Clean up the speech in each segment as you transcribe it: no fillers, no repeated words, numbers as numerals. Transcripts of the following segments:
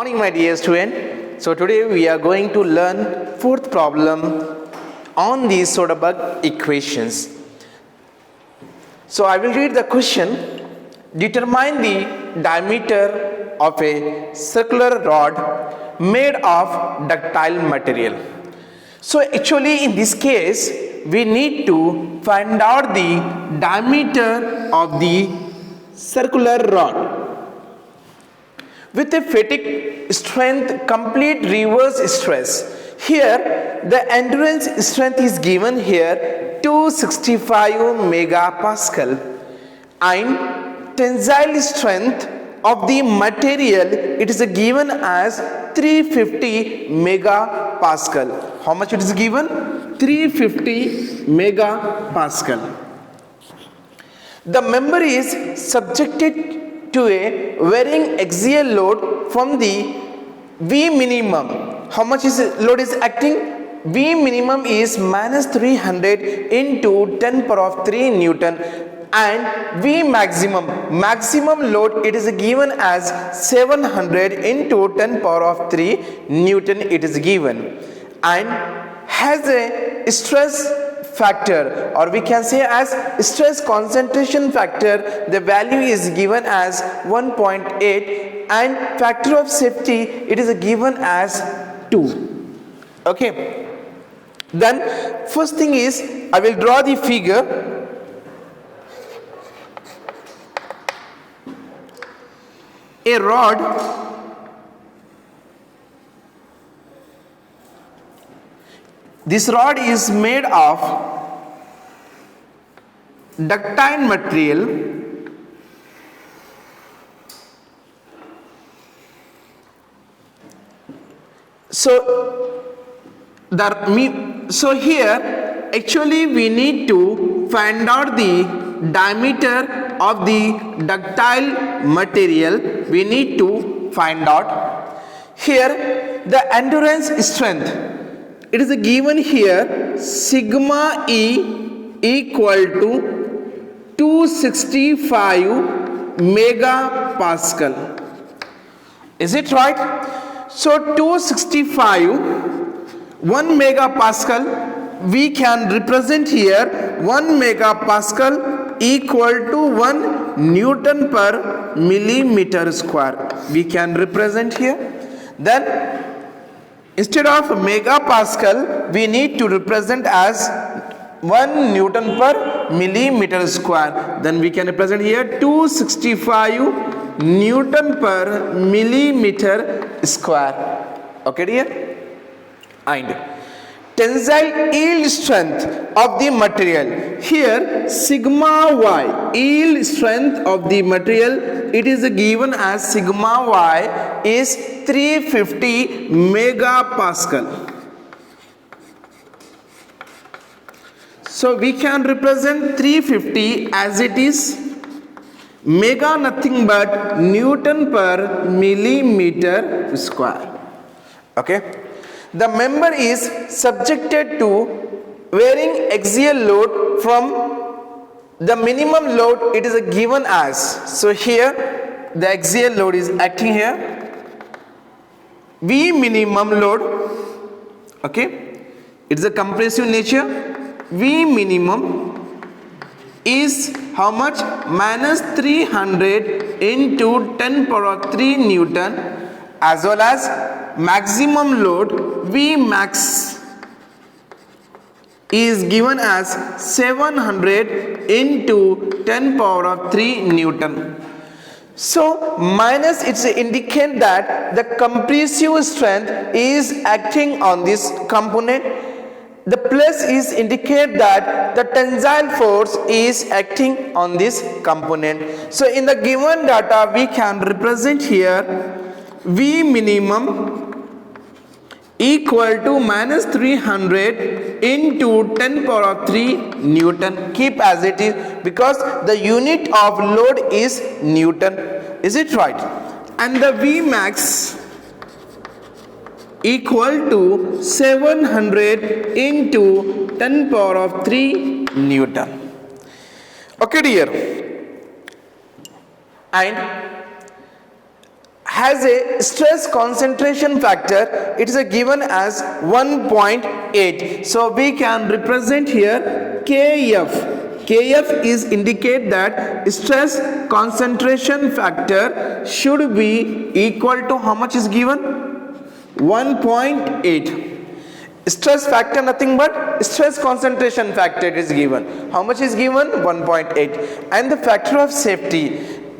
Morning, my dear student. So today we are going to learn fourth problem on the Soderberg equations. So I will read the question. Determine the diameter of a circular rod made of ductile material. So actually in this case we need to find out the diameter of the circular rod. With a fatigue strength complete reverse stress. Here the endurance strength is given here 265 megapascal and tensile strength of the material it is given as 350 megapascal. How much it is given? 350 megapascal. The member is subjected to a varying axial load from the V minimum. How much is load is acting? V minimum is minus 300 into 10 power of 3 Newton, and V maximum load it is given as 700 into 10 power of 3 Newton it is given, and has a stress factor, or we can say as stress concentration factor, the value is given as 1.8, and factor of safety it is given as 2. Okay, then first thing is I will draw the figure. A rod this rod is made of ductile material so here actually we need to find out the diameter of the ductile material. We need to find out here the endurance strength. It is given here sigma E equal to 265 megapascal. Is it right? So 265, 1 megapascal, we can represent here 1 megapascal equal to 1 Newton per millimeter square. We can represent here. Then instead of megapascal, we need to represent as 1 Newton per millimeter square. Then we can represent here 265 Newton per millimeter square. Okay, dear? And tensile yield strength of the material. Here sigma y, yield strength of the material, it is given as sigma y is 350 megapascal. So we can represent 350 as it is mega nothing but Newton per millimeter square. Okay. The member is subjected to varying axial load from the minimum load it is given as. So here the axial load is acting here. V minimum load, okay, it is a compressive nature. V minimum is how much? Minus 300 into 10 power of 3 Newton, as well as maximum load V max is given as 700 into 10 power of 3 Newton. So minus it's indicate that the compressive strength is acting on this component. The plus is indicate that the tensile force is acting on this component. So in the given data we can represent here V minimum equal to minus 300 into 10 power of 3 Newton. Keep as it is because the unit of load is Newton. Is it right? And the V max equal to 700 into 10 power of 3 Newton. Okay, dear. And has a stress concentration factor. It is given as 1.8. So we can represent here Kf. Kf is indicate that stress concentration factor should be equal to how much is given? 1.8. Stress factor nothing but stress concentration factor is given. How much is given? 1.8. And the factor of safety.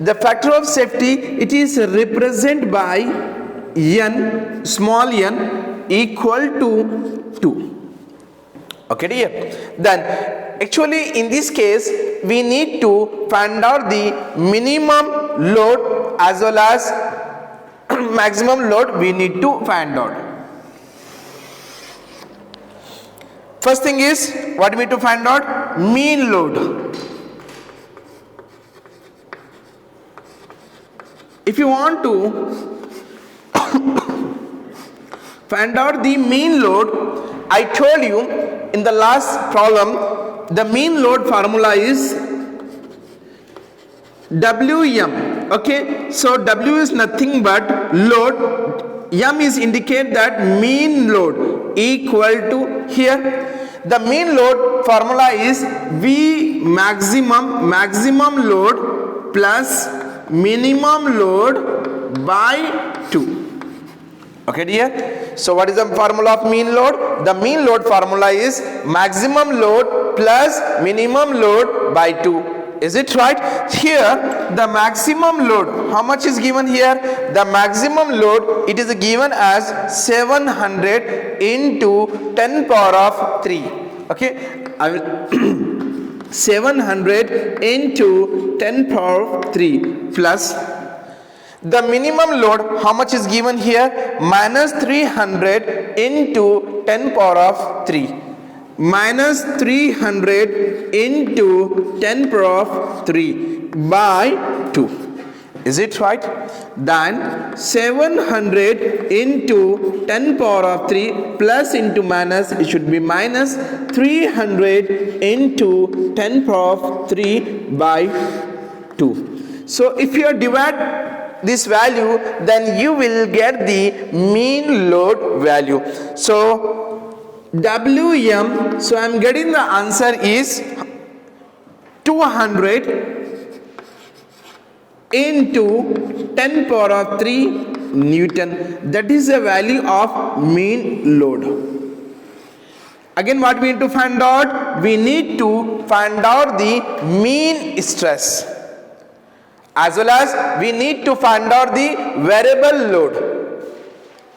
The factor of safety, it is represented by n, small n, equal to 2. Okay dear. Then actually in this case we need to find out the minimum load as well as maximum load we need to find out. First thing is, what we need to find out? Mean load. If you want to find out the mean load, I told you in the last problem, the mean load formula is Wm. Okay, so W is nothing but load. M is indicate that mean load equal to here. The mean load formula is V maximum load plus minimum load by 2. Okay dear. So what is the formula of mean load? The mean load formula is maximum load plus minimum load by 2. Is it right? Here the maximum load, how much is given here? The maximum load, it is given as 700 into 10 power of 3. Okay, I will 700 into 10 power of 3 plus the minimum load, how much is given here? Minus 300 into 10 power of 3. Minus 300 into 10 power of 3 by 2. Is it right? Then 700 into 10 power of 3 plus into minus, it should be minus 300 into 10 power of 3 by 2. So if you divide this value, then you will get the mean load value. So Wm, so I am getting the answer is 200 into 10 power of 3 Newton. That is the value of mean load. Again, what we need to find out? We need to find out the mean stress, as well as we need to find out the variable load,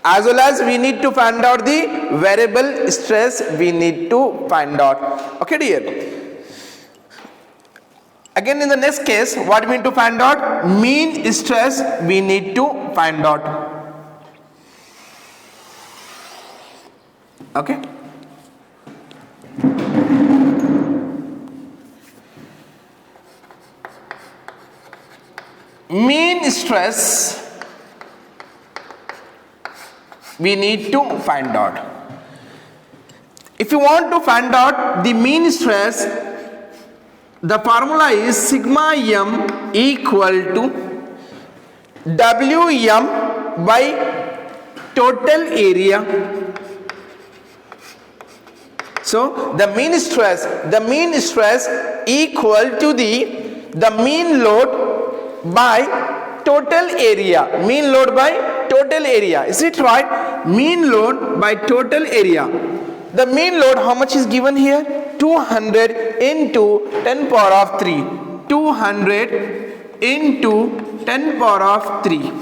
as well as we need to find out the variable stress we need to find out. Okay dear. Again in the next case, what we need to find out? Mean stress we need to find out. Okay. Mean stress we need to find out. If you want to find out the mean stress, the formula is sigma m equal to Wm by total area. So the mean stress equal to the mean load by total area. Mean load by total area. Is it right? Mean load by total area. The mean load, how much is given here? 200 into 10 power of 3. 200 into 10 power of 3.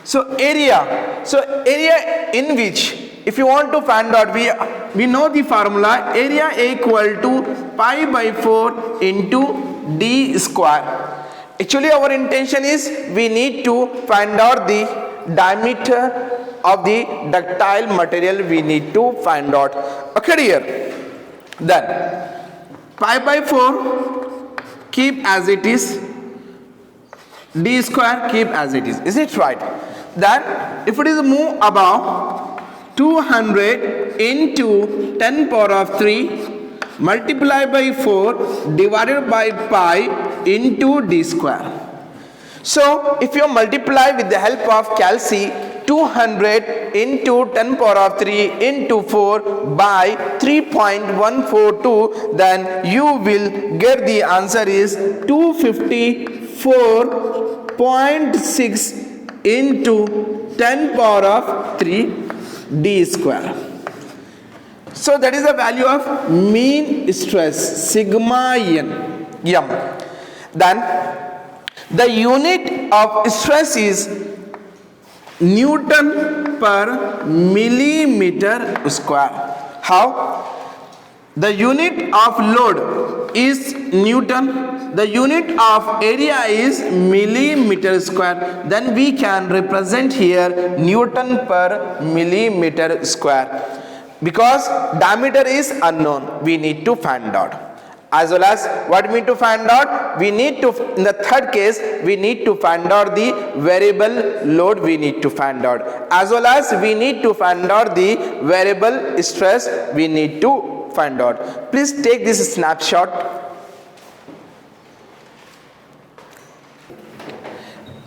So area. So area in which, if you want to find out, we know the formula. Area equal to pi by 4 into d square. Actually our intention is we need to find out the diameter of the ductile material we need to find out. Okay dear. Then pi by 4 keep as it is, d square keep as it is. Is it right? Then if it is move above, 200 into 10 power of 3 multiply by 4 divided by pi into d square. So if you multiply with the help of calci 200 into 10 power of 3 into 4 by 3.142, then you will get the answer is 254.6 into 10 power of 3 d square. So that is the value of mean stress sigma m. Then the unit of stress is Newton per millimeter square. How? The unit of load is Newton, the unit of area is millimeter square. Then we can represent here Newton per millimeter square. Because diameter is unknown, we need to find out. As well as what we need to find out, we need to, in the third case, we need to find out the variable load we need to find out. As well as we need to find out the variable stress we need to find out. Please take this snapshot.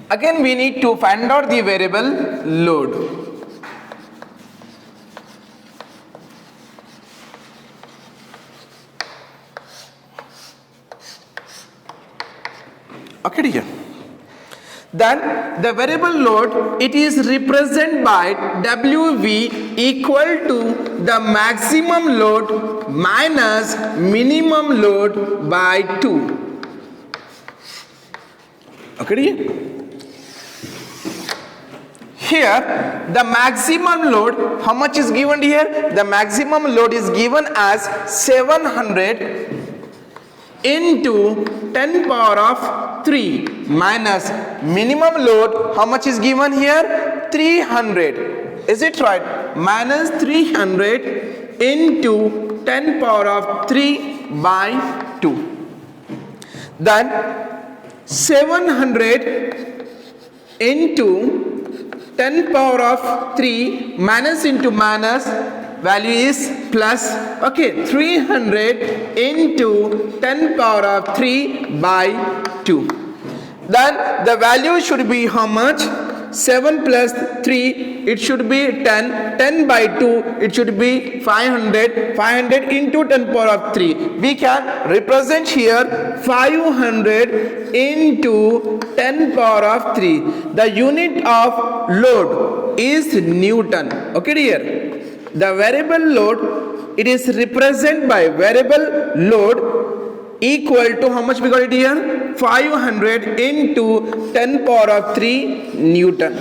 Again we need to find out the variable load. Okay dear. Then the variable load, it is represented by WV equal to the maximum load minus minimum load by 2. Okay dear. Here the maximum load, how much is given here? The maximum load is given as 700 into 10 power of 3 minus minimum load, how much is given here? 300. Is it right? Minus 300 into 10 power of 3 by 2. Then 700 into 10 power of 3 minus into minus, value is plus. Okay, 300 into 10 power of 3 by 2. Then the value should be how much? 7 plus 3, it should be 10. 10 by 2, it should be 500. 500 into 10 power of 3. We can represent here 500 into 10 power of 3. The unit of load is Newton. Okay dear. The variable load, it is represented by variable load equal to how much we got it here? 500 into 10 power of 3 Newton.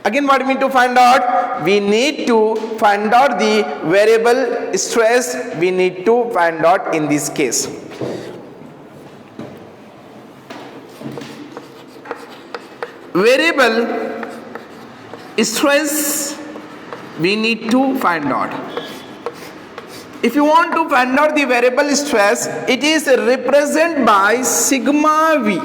Again what we need to find out? We need to find out the variable stress we need to find out in this case. Variable stress we need to find out. If you want to find out the variable stress, it is represented by sigma v.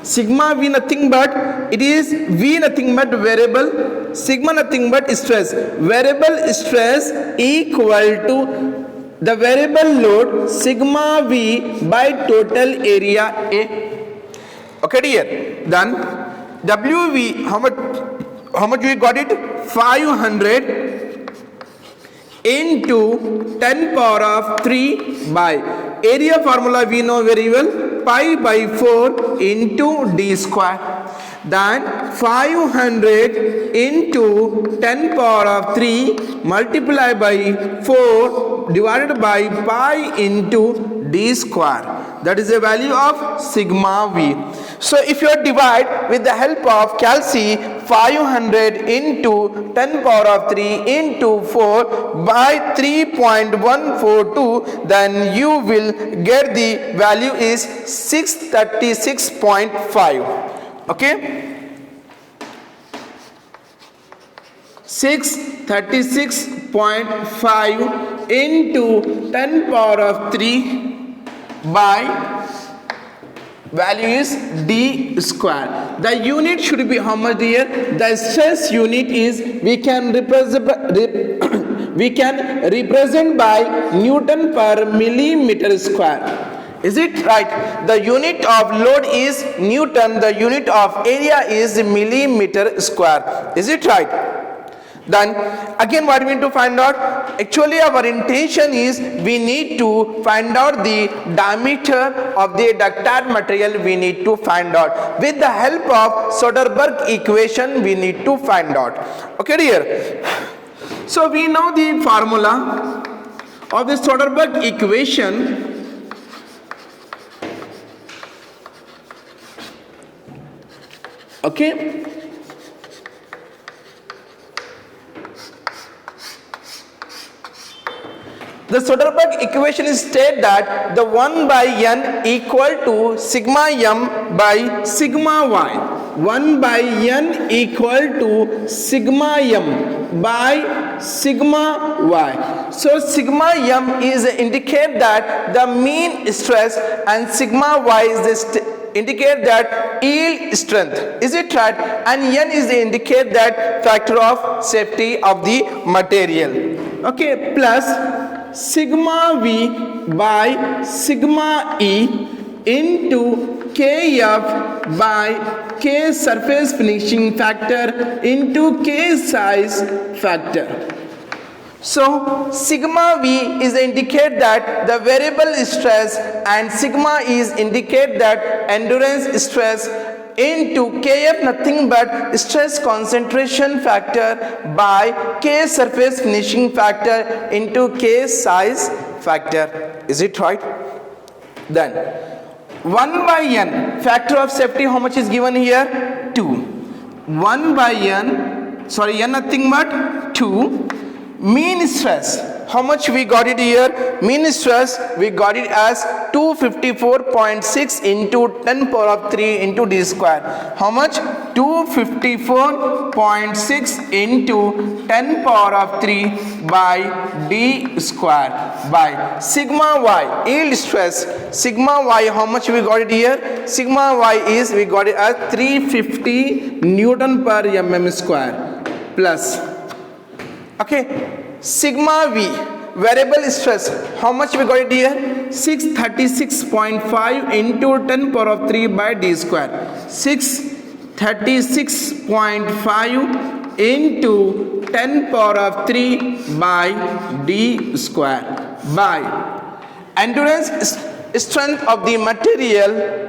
Sigma v nothing but, it is v nothing but variable, sigma nothing but stress. Variable stress equal to the variable load sigma v by total area A. Okay dear. Then WV, how much we got it? 500 into 10 power of 3 by area formula we know very well, pi by 4 into d square. Then 500 into 10 power of 3 multiply by 4 divided by pi into d square. That is the value of sigma v. So if you divide with the help of calci 500 into 10 power of 3 into 4 by 3.142, then you will get the value is 636.5. Okay, 636.5 into 10 power of 3 by value is d square. The unit should be how much here? The stress unit is we can represent by Newton per millimeter square. Is it right? The unit of load is Newton, the unit of area is millimeter square. Is it right? Then again what we need to find out, actually our intention is we need to find out the diameter of the ductile material. We need to find out with the help of Soderberg equation. We need to find out. Okay dear, so we know the formula of the Soderberg equation. Okay, the Soderberg equation is state that the 1 by n equal to sigma m by sigma y. 1 by n equal to sigma m by sigma y. So sigma m is indicate that the mean stress and sigma y is the indicate that yield strength. Is it right? And n is the indicate that factor of safety of the material. Okay, plus sigma v by sigma e into kf by k surface finishing factor into k size factor. So sigma v is indicate that the variable stress and sigma is indicate that endurance stress into kf nothing but stress concentration factor by k surface finishing factor into k size factor. Is it right? Then 1 by n factor of safety, how much is given here? 2. 1 by n, sorry, n nothing but 2. Mean stress, how much we got it here? Mean stress we got it as 254.6 into 10 power of 3 into d square. How much? 254.6 into 10 power of 3 by d square by sigma y yield stress. Sigma y, how much we got it here? Sigma y is we got it as 350 Newton per mm square plus, okay, sigma v variable stress, how much we got it here? 636.5 into 10 power of 3 by d square. 636.5 into 10 power of 3 by d square by endurance strength of the material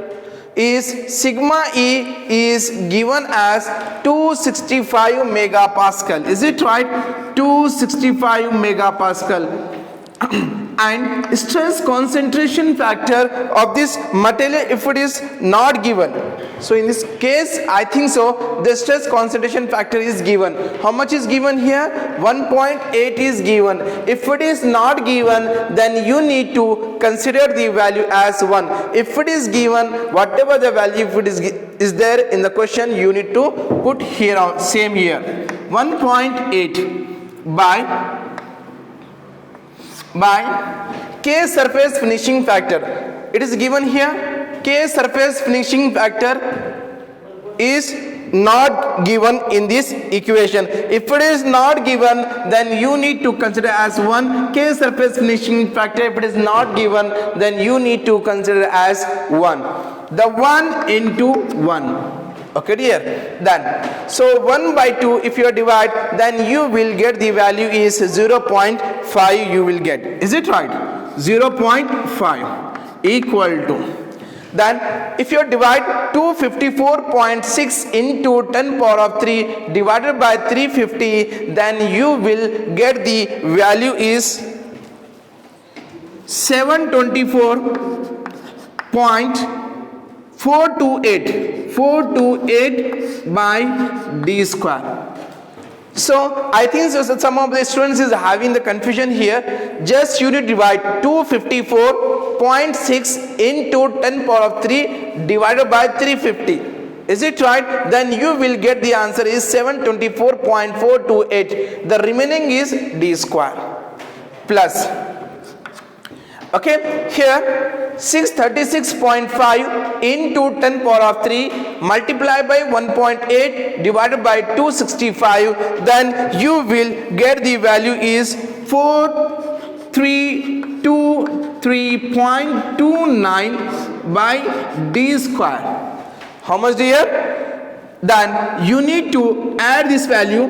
is sigma E is given as 265 megapascal. Is it right? 265 megapascal. And stress concentration factor of this material, if it is not given, so in this case I think so the stress concentration factor is given. How much is given here? 1.8 is given. If it is not given, then you need to consider the value as 1. If it is given, whatever the value if it is there in the question, you need to put here on same here. 1.8 by K surface finishing factor. It is given here. K surface finishing factor is not given in this equation. If it is not given, then you need to consider as 1. K surface finishing factor, if it is not given, then you need to consider as 1. The 1 into 1. Okay dear, then so 1 by 2 if you divide, then you will get the value is 0.5 you will get. Is it right? 0.5 equal to, then if you divide 254.6 into 10 power of 3 divided by 350, then you will get the value is 724.428 by d square. So I think so some of the students is having the confusion here. Just you need to divide 254.6 into 10 power of 3 divided by 350. Is it right? Then you will get the answer is 724.428. The remaining is d square plus, okay, here 636.5 into 10 power of 3 multiplied by 1.8 divided by 265, then you will get the value is 432 43.29 by d square. How much, dear? Then you need to add this value.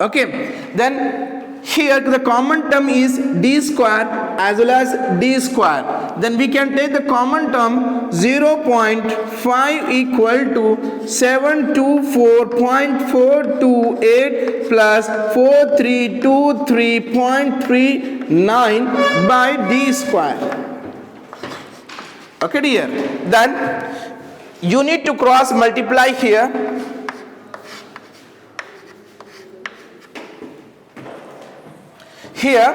Okay, then here the common term is d square as well as d square. Then we can take the common term 0.5 equal to 724.428 plus 4323.39 by d square. Okay, dear. Then you need to cross multiply here. Here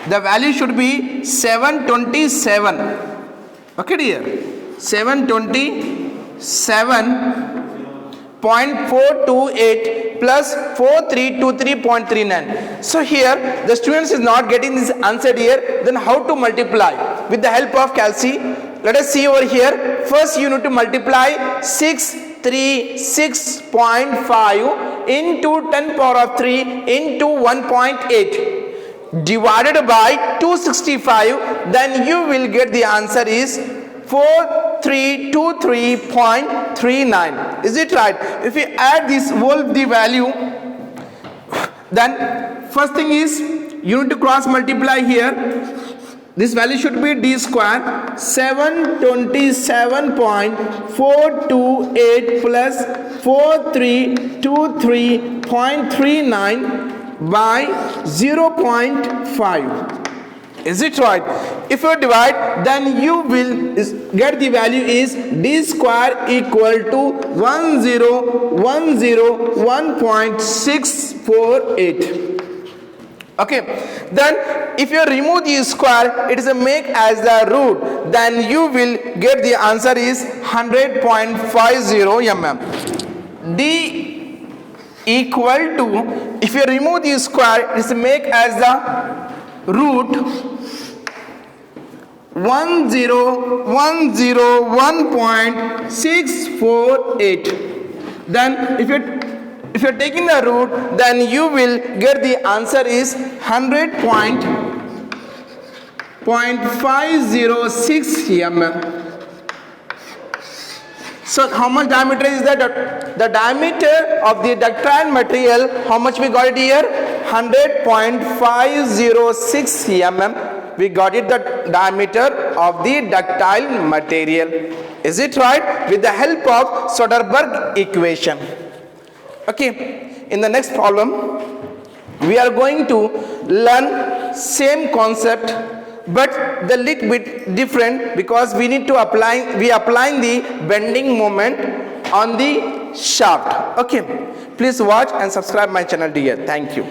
the value should be 727. Okay, dear. 727.428 plus 4323.39. So here the students is not getting this answer here. Then how to multiply? With the help of calci. Let us see over here. First you need to multiply 636.5 into 10 power of 3 into 1.8 divided by 265. Then you will get the answer is 4323.39. Is it right? If we add this whole the value, then first thing is you need to cross multiply here. This value should be d square 727.428 plus 4323.39 by 0.5. Is it right? If you divide, then you will get the value is d square equal to 1001.648. Okay, then if you remove the square, it is a make as the root, then you will get the answer is 100.50 mm. D equal to, if you remove the square, it is a make as the root 1001.648. Then if you're taking the root, then you will get the answer is 100.506 mm. So how much diameter is that? The diameter of the ductile material, how much we got it here? 100.506 mm. We got it, the diameter of the ductile material. Is it right? With the help of Soderberg equation. Okay, in the next problem we are going to learn same concept but the little bit different, because we need to applying the bending moment on the shaft. Okay, please watch and subscribe my channel, dear. Thank you.